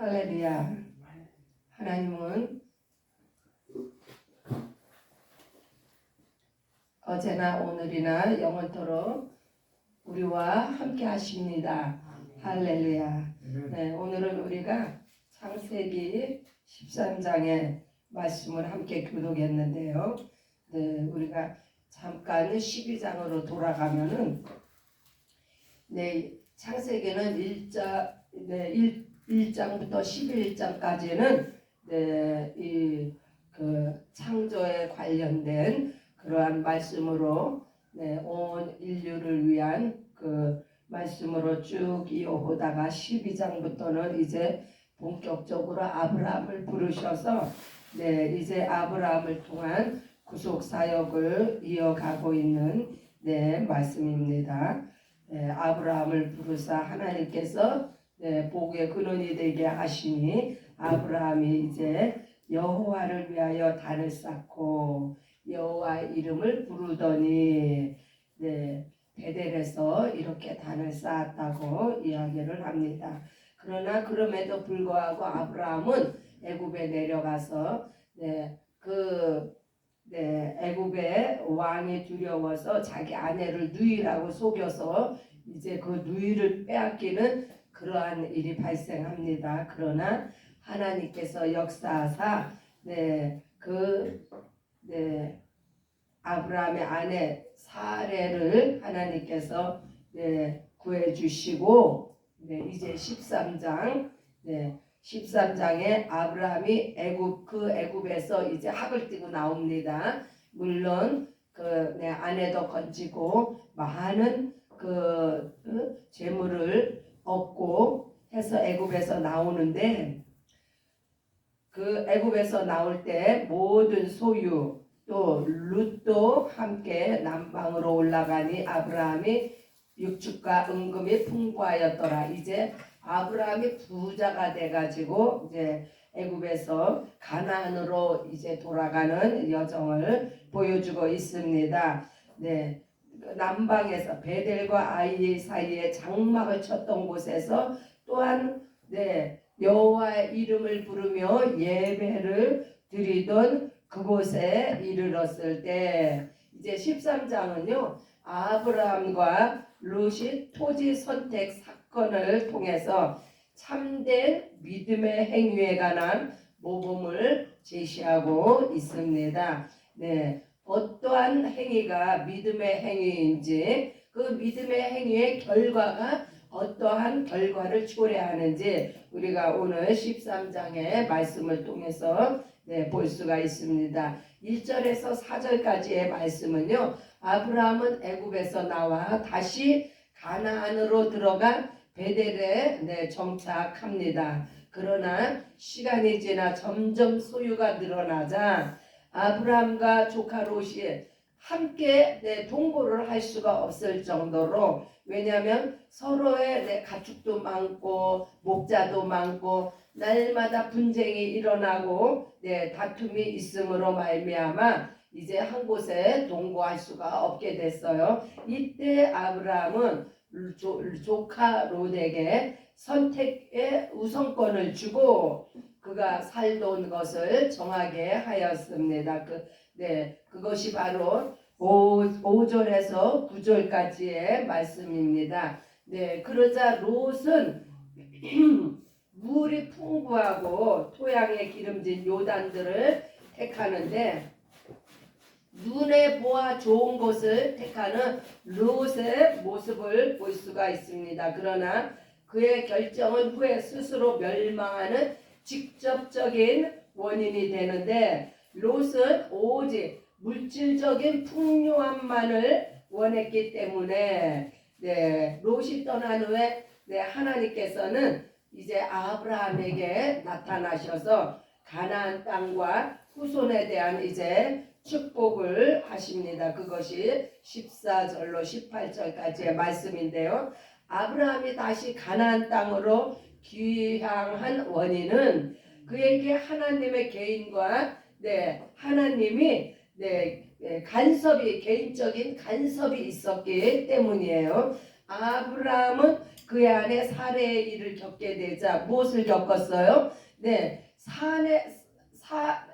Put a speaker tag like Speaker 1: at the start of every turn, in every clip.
Speaker 1: 할렐루야. 하나님은 어제나 오늘이나 영원토록 우리와 함께 하십니다. 할렐루야. 네, 오늘은 우리가 창세기 13장의 말씀을 함께 교독했는데요. 네, 우리가 잠깐 12장으로 돌아가면은 창세기는 1장부터 11장까지는 그 창조에 관련된 그러한 말씀으로 온 인류를 위한 그 말씀으로 쭉 이어오다가 12장부터는 이제 본격적으로 아브라함을 부르셔서 이제 아브라함을 통한 구속 사역을 이어가고 있는 말씀입니다. 아브라함을 부르사 하나님께서 복의 근원이 되게 하시니 아브라함이 이제 여호와를 위하여 단을 쌓고 여호와의 이름을 부르더니 베델에서 이렇게 단을 쌓았다고 이야기를 합니다. 그러나 그럼에도 불구하고 아브라함은 애굽에 내려가서 애굽의 왕이 두려워서 자기 아내를 누이라고 속여서 이제 그 누이를 빼앗기는 그러한 일이 발생합니다. 그러나 하나님께서 역사하사 아브라함의 아내 사레를 하나님께서 구해주시고 이제 13장에 아브라함이 애굽에서 이제 학을 띄고 나옵니다. 물론 그 아내도 건지고 많은 그 재물을 얻고 해서 애굽에서 나오는데 그 애굽에서 나올 때 모든 소유 또 룻도 함께 남방으로 올라가니 아브라함이 육축과 은금이 풍부하였더라. 이제 아브라함이 부자가 돼가지고 이제 애굽에서 가나안으로 이제 돌아가는 여정을 보여주고 있습니다. 남방에서 베델과 아이 사이에 장막을 쳤던 곳에서 또한 여호와의 이름을 부르며 예배를 드리던 그곳에 이르렀을 때 이제 13장은요 아브라함과 룻이 토지 선택 사건을 통해서 참된 믿음의 행위에 관한 모범을 제시하고 있습니다. 어떠한 행위가 믿음의 행위인지 그 믿음의 행위의 결과가 어떠한 결과를 초래하는지 우리가 오늘 13장의 말씀을 통해서 볼 수가 있습니다. 1절에서 4절까지의 말씀은요 아브라함은 애굽에서 나와 다시 가나안으로 들어가 베델에 정착합니다. 그러나 시간이 지나 점점 소유가 늘어나자 아브라함과 조카 롯이 함께 동거를 할 수가 없을 정도로 왜냐하면 서로의 가축도 많고 목자도 많고 날마다 분쟁이 일어나고 다툼이 있음으로 말미암아 이제 한 곳에 동거할 수가 없게 됐어요. 이때 아브라함은 조카 롯에게 선택의 우선권을 주고 그가 살던 것을 정하게 하였습니다. 그것이 바로 5절에서 9절까지의 말씀입니다. 그러자 롯은 물이 풍부하고 토양에 기름진 요단들을 택하는데 눈에 보아 좋은 곳을 택하는 롯의 모습을 볼 수가 있습니다. 그러나 그의 결정은 후에 스스로 멸망하는 직접적인 원인이 되는데 롯은 오직 물질적인 풍요함만을 원했기 때문에 롯이 떠난 후에 하나님께서는 이제 아브라함에게 나타나셔서 가나안 땅과 후손에 대한 이제 축복을 하십니다. 그것이 14절로 18절까지의 말씀인데요. 아브라함이 다시 가나안 땅으로 귀향한 원인은 그에게 하나님의 개인과 하나님이 간섭이 개인적인 간섭이 있었기 때문이에요. 아브라함은 그의 아내 사레의 일을 겪게 되자 무엇을 겪었어요? 네,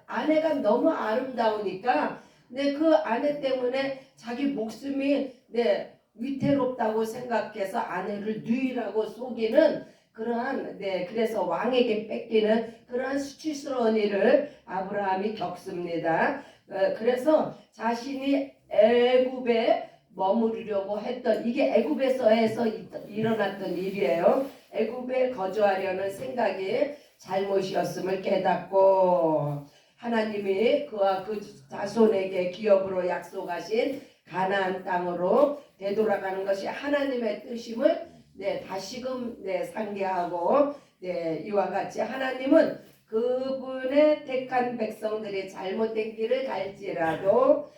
Speaker 1: 아내가 너무 아름다우니까 그 아내 때문에 자기 목숨이 위태롭다고 생각해서 아내를 누이라고 속이는 그러한 그래서 왕에게 뺏기는 그러한 수치스러운 일을 아브라함이 겪습니다. 그래서 자신이 애굽에 머무르려고 했던 이게 애굽에서 해서 일어났던 일이에요. 애굽에 거주하려는 생각이 잘못이었음을 깨닫고 하나님이 그와 그 자손에게 기업으로 약속하신 가나안 땅으로 되돌아가는 것이 하나님의 뜻임을 다시금 상기하고 이와 같이 하나님은 그분의 택한 백성들이 잘못된 길을 갈지라도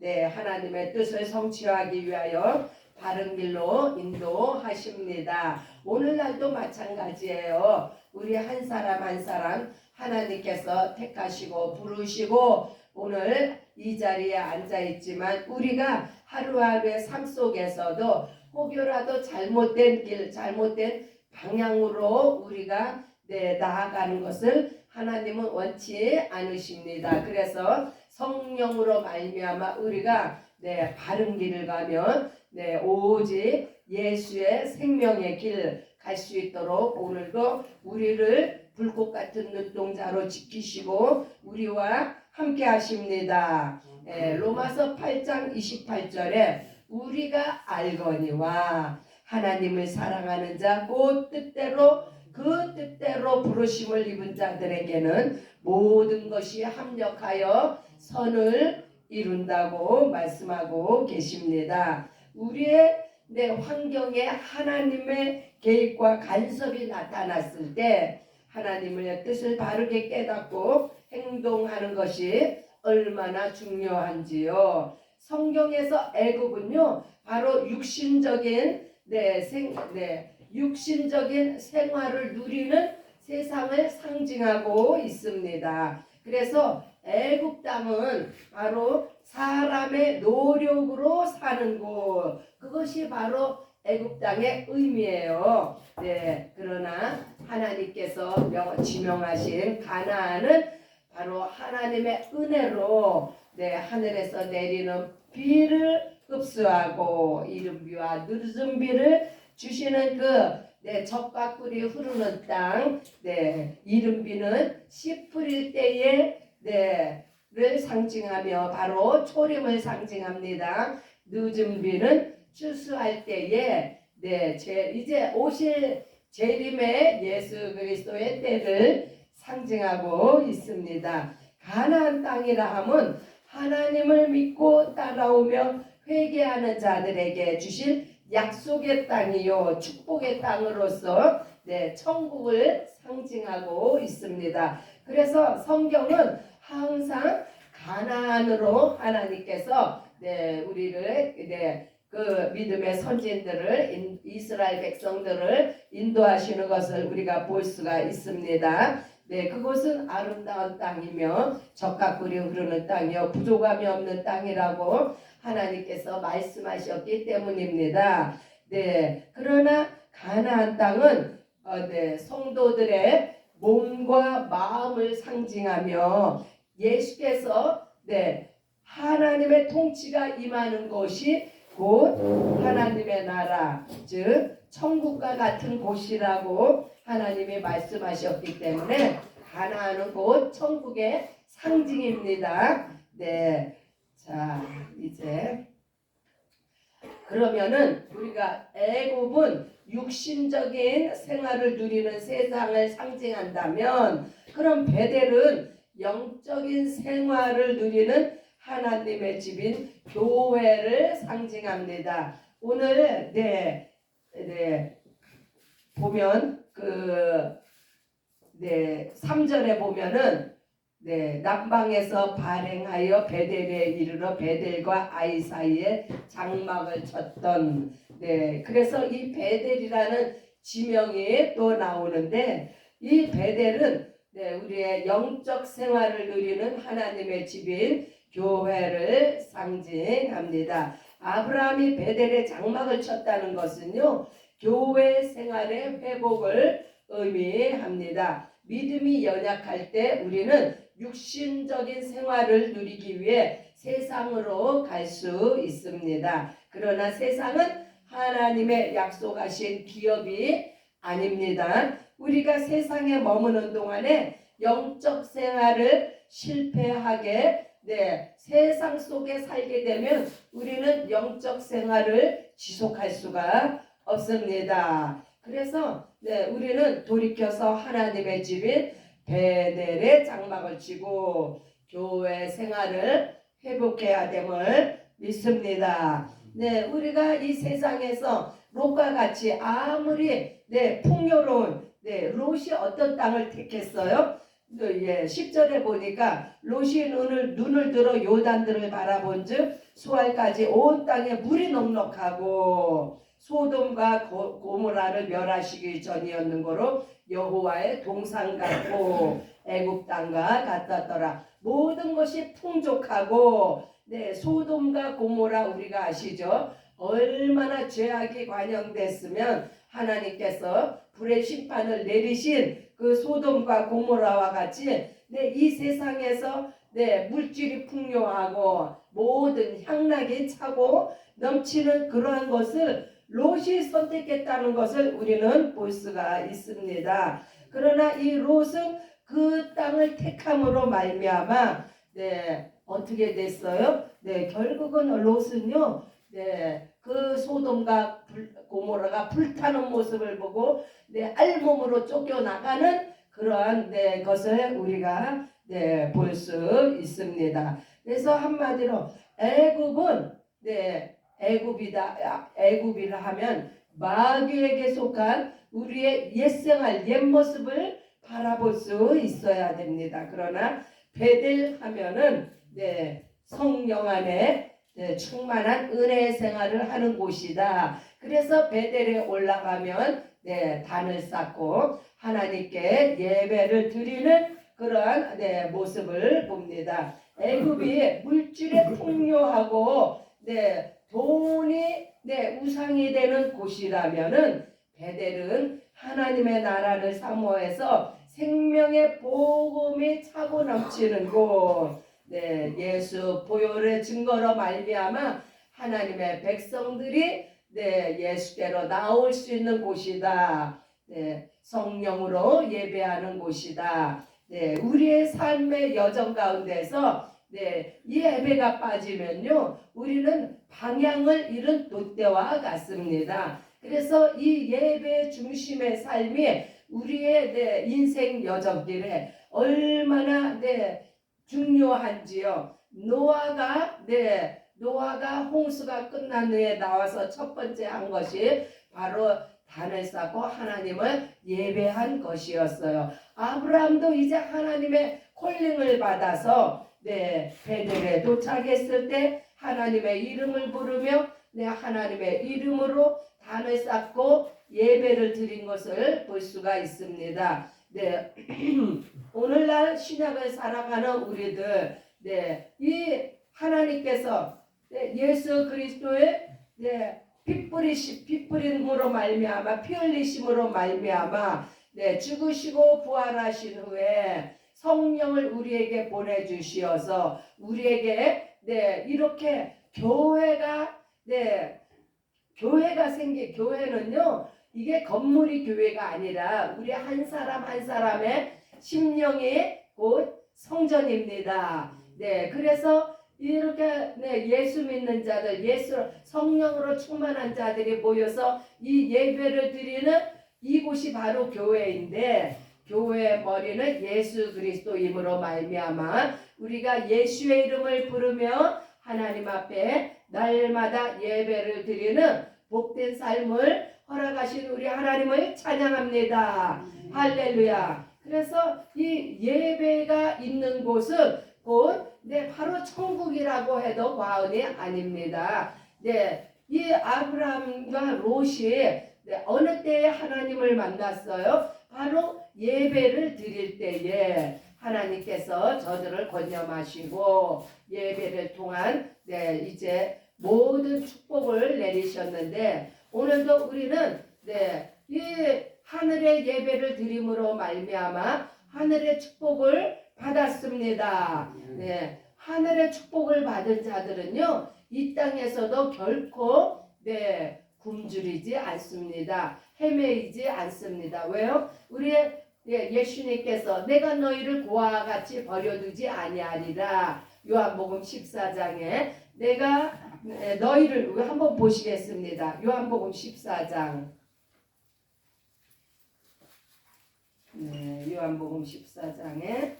Speaker 1: 하나님의 뜻을 성취하기 위하여 바른 길로 인도하십니다. 오늘날도 마찬가지예요. 우리 한 사람 한 사람 하나님께서 택하시고 부르시고 오늘 이 자리에 앉아 있지만 우리가 하루하루의 삶 속에서도 혹여라도 잘못된 길, 잘못된 방향으로 우리가 나아가는 것을 하나님은 원치 않으십니다. 그래서 성령으로 말미암아 우리가 바른 길을 가면 오직 예수의 생명의 길 갈 수 있도록 오늘도 우리를 불꽃 같은 눈동자로 지키시고 우리와 함께 하십니다. 로마서 8장 28절에 우리가 알거니와 하나님을 사랑하는 자 곧 그 뜻대로 부르심을 입은 자들에게는 모든 것이 합력하여 선을 이룬다고 말씀하고 계십니다. 우리의 환경에 하나님의 계획과 간섭이 나타났을 때 하나님의 뜻을 바르게 깨닫고 행동하는 것이 얼마나 중요한지요. 성경에서 애굽은요 바로 육신적인 육신적인 생활을 누리는 세상을 상징하고 있습니다. 그래서 애굽 땅은 바로 사람의 노력으로 사는 곳, 그것이 바로 애굽 땅의 의미예요. 그러나 하나님께서 지명하신 가나안은 바로 하나님의 은혜로 하늘에서 내리는 비를 흡수하고 이른 비와 늦은 비를 주시는 적과 꿀이 흐르는 땅, 이른 비는 씨 뿌릴 때에 를 상징하며 바로 초림을 상징합니다. 늦은 비는 추수할 때에 이제 오실 재림의 예수 그리스도의 때를 상징하고 있습니다. 가나안 땅이라 함은 하나님을 믿고 따라오며 회개하는 자들에게 주실 약속의 땅이요 축복의 땅으로서 천국을 상징하고 있습니다. 그래서 성경은 항상 가나안으로 하나님께서 우리를 그 믿음의 선진들을 이스라엘 백성들을 인도하시는 것을 우리가 볼 수가 있습니다. 그곳은 아름다운 땅이며 적과 꿀이 흐르는 땅이요 부족함이 없는 땅이라고 하나님께서 말씀하셨기 때문입니다. 그러나 가나안 땅은 성도들의 몸과 마음을 상징하며 예수께서 하나님의 통치가 임하는 곳이 곧 하나님의 나라 즉 천국과 같은 곳이라고 하나님이 말씀하셨기 때문에 가나안은 곧 천국의 상징입니다. 자 이제 그러면은 우리가 애굽은 육신적인 생활을 누리는 세상을 상징한다면 그럼 베델은 영적인 생활을 누리는 하나님의 집인 교회를 상징합니다. 오늘 보면 3절에 보면은 남방에서 발행하여 베델에 이르러 베델과 아이 사이에 장막을 쳤던 그래서 이 베델이라는 지명이 또 나오는데 이 베델은 우리의 영적 생활을 누리는 하나님의 집인 교회를 상징합니다. 아브라함이 베델에 장막을 쳤다는 것은요, 교회 생활의 회복을 의미합니다. 믿음이 연약할 때 우리는 육신적인 생활을 누리기 위해 세상으로 갈 수 있습니다. 그러나 세상은 하나님의 약속하신 기업이 아닙니다. 우리가 세상에 머무는 동안에 영적 생활을 실패하게 세상 속에 살게 되면 우리는 영적 생활을 지속할 수가 없습니다. 그래서 우리는 돌이켜서 하나님의 집인 베델에 장막을 치고 교회 생활을 회복해야 됨을 믿습니다. 우리가 이 세상에서 롯과 같이 아무리 풍요로운 롯이 어떤 땅을 택했어요? 10절에 보니까 롯이 눈을 들어 요단들을 바라본즉 수알까지 온 땅에 물이 넉넉하고 소돔과 고모라를 멸하시기 전이었는 거로 여호와의 동산 같고 애굽 땅과 같았더라. 모든 것이 풍족하고 소돔과 고모라 우리가 아시죠? 얼마나 죄악이 관영됐으면 하나님께서 불의 심판을 내리신 그 소돔과 고모라와 같이 이 세상에서 물질이 풍요하고 모든 향락이 차고 넘치는 그러한 것을 롯이 선택했다는 것을 우리는 볼 수가 있습니다. 그러나 이 롯은 그 땅을 택함으로 말미암아 어떻게 됐어요? 결국은 롯은요 그 소돔과 고모라가 불타는 모습을 보고 알몸으로 쫓겨나가는 그러한 것을 우리가 볼 수 있습니다. 그래서 한마디로 애굽은 애굽이라 하면 마귀에게 속한 우리의 옛생활 옛모습을 바라볼 수 있어야 됩니다. 그러나 베델 하면은 성령 안에 충만한 은혜의 생활을 하는 곳이다. 그래서 베델에 올라가면 단을 쌓고 하나님께 예배를 드리는 그러한 모습을 봅니다. 애굽이 물질에 풍요하고 돈이 우상이 되는 곳이라면은 베델은 하나님의 나라를 사모해서 생명의 복음이 차고 넘치는 곳. 예수 보혈의 증거로 말미암아 하나님의 백성들이 예수께로 나올 수 있는 곳이다. 성령으로 예배하는 곳이다. 우리의 삶의 여정 가운데서 이 예배가 빠지면요 우리는 방향을 잃은 돛대와 같습니다. 그래서 이 예배 중심의 삶이 우리의 인생 여정길에 얼마나 중요한지요. 노아가 홍수가 끝난 후에 나와서 첫 번째 한 것이 바로 단을 쌓고 하나님을 예배한 것이었어요. 아브라함도 이제 하나님의 콜링을 받아서 베델에 도착했을 때 하나님의 이름을 부르며 하나님의 이름으로 단을 쌓고 예배를 드린 것을 볼 수가 있습니다. 오늘날 신약을 살아가는 우리들 이 하나님께서 예수 그리스도의 피 뿌림으로 말미암아 피 흘리심으로 말미암아 죽으시고 부활하신 후에 성령을 우리에게 보내주시어서 우리에게 이렇게 교회가 생긴 교회는요 이게 건물이 교회가 아니라 우리 한 사람 한 사람의 심령이 곧 성전입니다. 그래서 이렇게 예수 믿는 자들, 예수 성령으로 충만한 자들이 모여서 이 예배를 드리는 이곳이 바로 교회인데 교회의 머리는 예수 그리스도임으로 말미암아 우리가 예수의 이름을 부르며 하나님 앞에 날마다 예배를 드리는 복된 삶을 허락하신 우리 하나님을 찬양합니다. 할렐루야. 그래서 이 예배가 있는 곳은 곧 바로 천국이라고 해도 과언이 아닙니다. 이 아브라함과 롯이 어느 때에 하나님을 만났어요? 바로 예배를 드릴 때에 하나님께서 저들을 권념하시고 예배를 통한 이제 모든 축복을 내리셨는데 오늘도 우리는 이 하늘의 예배를 드림으로 말미암아 하늘의 축복을 받았습니다. 하늘의 축복을 받은 자들은요 이 땅에서도 결코 굶주리지 않습니다. 헤매이지 않습니다. 왜요? 우리의 예수님께서 내가 너희를 고아와 같이 버려두지 아니하리라. 요한복음 14장에 내가 너희를 한번 보시겠습니다. 요한복음 14장. 요한복음 14장에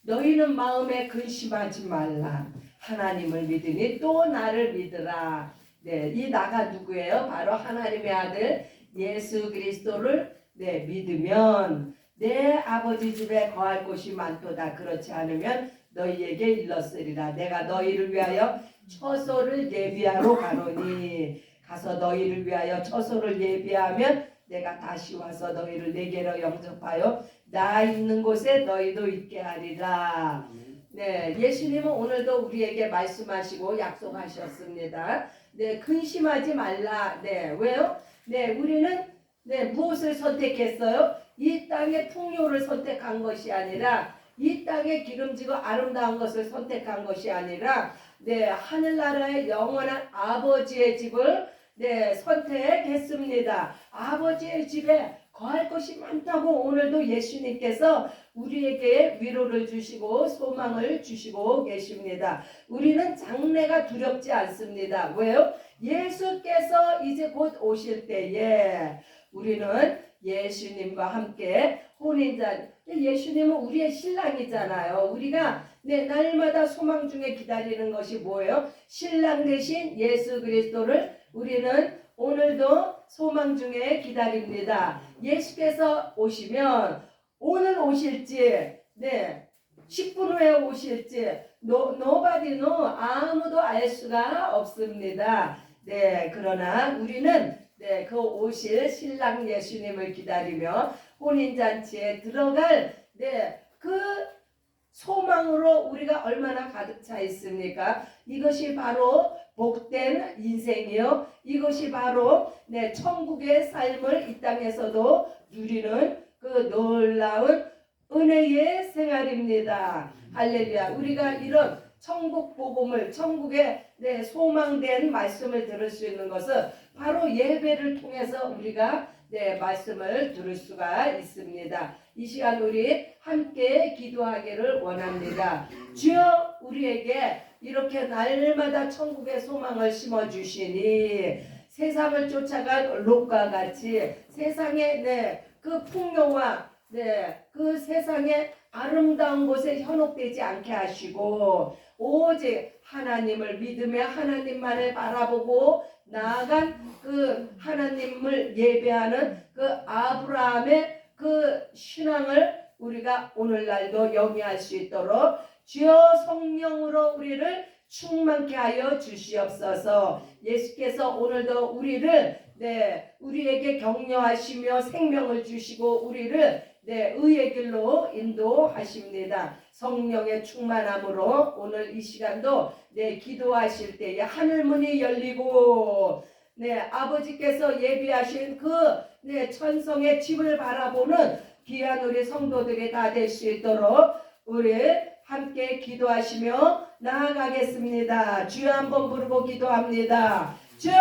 Speaker 1: 너희는 마음에 근심하지 말라. 하나님을 믿으니 또 나를 믿으라. 이 나가 누구예요? 바로 하나님의 아들 예수 그리스도를 믿으면 내 아버지 집에 거할 곳이 많도다. 그렇지 않으면 너희에게 일렀으리라. 내가 너희를 위하여 처소를 예비하러 가노니 가서 너희를 위하여 처소를 예비하면 내가 다시 와서 너희를 내게로 영접하여 나 있는 곳에 너희도 있게 하리라. 예수님은 오늘도 우리에게 말씀하시고 약속하셨습니다. 근심하지 말라. 왜요? 우리는 무엇을 선택했어요? 이 땅의 풍요를 선택한 것이 아니라 이 땅의 기름지고 아름다운 것을 선택한 것이 아니라 하늘나라의 영원한 아버지의 집을 선택했습니다. 아버지의 집에 거할 것이 많다고 오늘도 예수님께서 우리에게 위로를 주시고 소망을 주시고 계십니다. 우리는 장래가 두렵지 않습니다. 왜요? 예수께서 이제 곧 오실 때에 우리는 예수님과 함께 혼인잔, 예수님은 우리의 신랑이잖아요. 우리가 날마다 소망 중에 기다리는 것이 뭐예요? 신랑 대신 예수 그리스도를 우리는 오늘도 소망 중에 기다립니다. 예수께서 오시면 오늘 오실지 10분 후에 오실지 nobody know, 아무도 알 수가 없습니다. 그러나 우리는 그 오실 신랑 예수님을 기다리며 혼인잔치에 들어갈 그 소망으로 우리가 얼마나 가득 차 있습니까? 이것이 바로 복된 인생이요. 이것이 바로 천국의 삶을 이 땅에서도 누리는 그 놀라운 은혜의 생활입니다. 할렐루야. 우리가 이런 천국 복음을, 천국의 소망된 말씀을 들을 수 있는 것은 바로 예배를 통해서 우리가 말씀을 들을 수가 있습니다. 이 시간 우리 함께 기도하기를 원합니다. 주여, 우리에게 이렇게 날마다 천국의 소망을 심어주시니 세상을 쫓아간 롯과 같이 세상의 그 풍요와 그 세상의 아름다운 곳에 현혹되지 않게 하시고 오직 하나님을 믿으며 하나님만을 바라보고 나아간 그 하나님을 예배하는 그 아브라함의 그 신앙을 우리가 오늘날도 영위할 수 있도록 주여 성령으로 우리를 충만케 하여 주시옵소서. 예수께서 오늘도 우리를 우리에게 격려하시며 생명을 주시고 우리를 의의 길로 인도하십니다. 성령의 충만함으로 오늘 이 시간도 기도하실 때에 하늘문이 열리고 아버지께서 예비하신 그 천성의 집을 바라보는 귀한 우리 성도들이 다 될 수 있도록 우리 함께 기도하시며 나아가겠습니다. 주여 한번 부르고 기도합니다. 주여